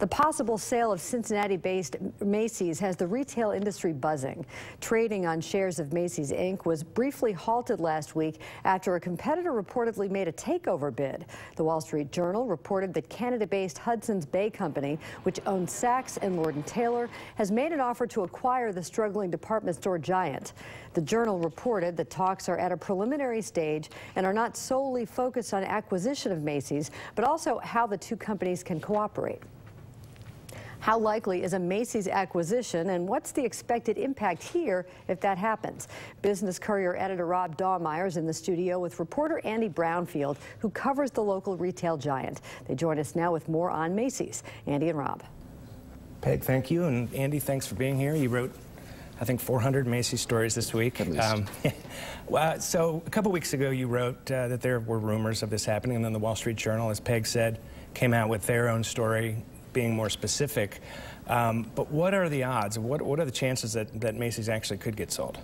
The possible sale of Cincinnati-based Macy's has the retail industry buzzing. Trading on shares of Macy's Inc. was briefly halted last week after a competitor reportedly made a takeover bid. The Wall Street Journal reported that Canada-based Hudson's Bay Company, which owns Saks and Lord & Taylor, has made an offer to acquire the struggling department store giant. The Journal reported that talks are at a preliminary stage and are not solely focused on acquisition of Macy's, but also how the two companies can cooperate. How likely is a Macy's acquisition, and what's the expected impact here if that happens? Business Courier editor Rob Dahlmeyer is in the studio with reporter Andy Brownfield, who covers the local retail giant. They join us now with more on Macy's. Andy and Rob. Peg, thank you, and Andy, thanks for being here. You wrote, I think, 400 Macy's stories this week. Well, so a couple weeks ago you wrote that there were rumors of this happening, and then the Wall Street Journal, as Peg said, came out with their own story, being more specific. But what are the odds? What are the chances that Macy's actually could get sold?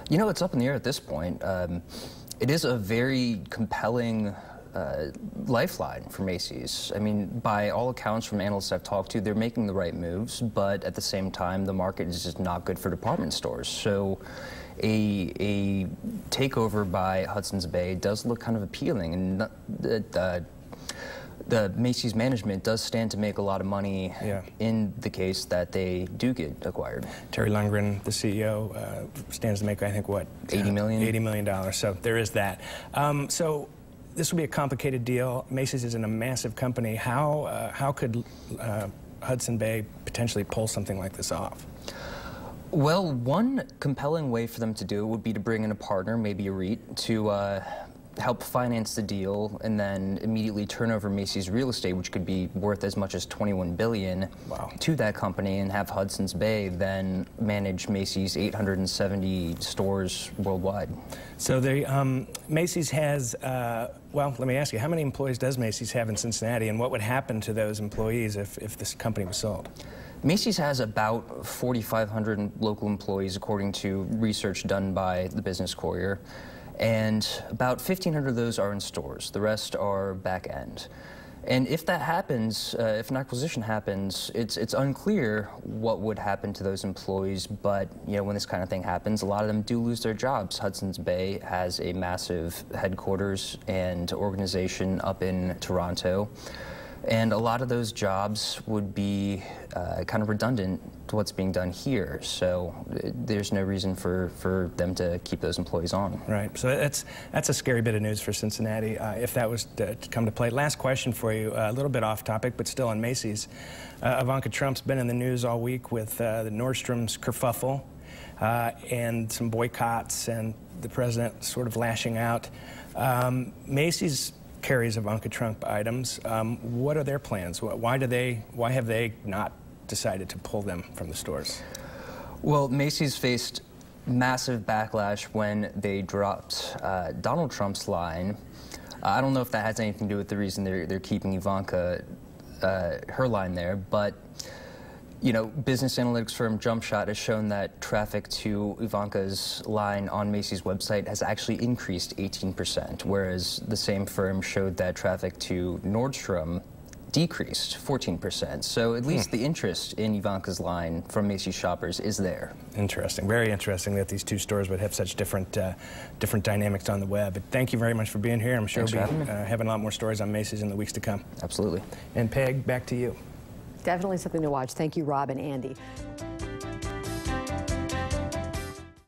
You know, it's up in the air at this point. It is a very compelling lifeline for Macy's. I mean, by all accounts from analysts I've talked to, they're making the right moves, but at the same time, the market is just not good for department stores. So a takeover by Hudson's Bay does look kind of appealing, and the Macy's management does stand to make a lot of money in the case that they do get acquired. Terry Lundgren, the CEO, stands to make, I think, what? $80 million? $80 million, so there is that. So this will be a complicated deal. Macy's isn't a massive company. How could Hudson Bay potentially pull something like this off? Well, one compelling way for them to do it would be to bring in a partner, maybe a REIT, to help finance the deal and then immediately turn over Macy's real estate, which could be worth as much as $21 billion, to that company, and have Hudson's Bay then manage Macy's 870 stores worldwide. So Macy's has, well, let me ask you, how many employees does Macy's have in Cincinnati, and what would happen to those employees if this company was sold? Macy's has about 4,500 local employees, according to research done by the Business Courier. And about 1,500 of those are in stores. The rest are back end. And if that happens, if an acquisition happens, it's unclear what would happen to those employees. But you know, when this kind of thing happens, a lot of them do lose their jobs. Hudson's Bay has a massive headquarters and organization up in Toronto. And a lot of those jobs would be kind of redundant to what's being done here. So there's no reason for them to keep those employees on. Right. So that's a scary bit of news for Cincinnati if that was to come to play. Last question for you, a little bit off topic, but still on Macy's. Ivanka Trump's been in the news all week with the Nordstrom's kerfuffle and some boycotts and the president sort of lashing out. Macy's carries Ivanka Trump items. What are their plans? Why have they not decided to pull them from the stores? Well, Macy's faced massive backlash when they dropped Donald Trump's line. I don't know if that has anything to do with the reason they're keeping Ivanka, her line there, but you know, business analytics firm JumpShot has shown that traffic to Ivanka's line on Macy's website has actually increased 18%, whereas the same firm showed that traffic to Nordstrom decreased 14%. So at least the interest in Ivanka's line from Macy's shoppers is there. Interesting. Very interesting that these two stores would have such different dynamics on the web. But thank you very much for being here. I'm sure we'll be having a lot more stories on Macy's in the weeks to come. Absolutely. And Peg, back to you. Definitely something to watch. Thank you, Rob and Andy.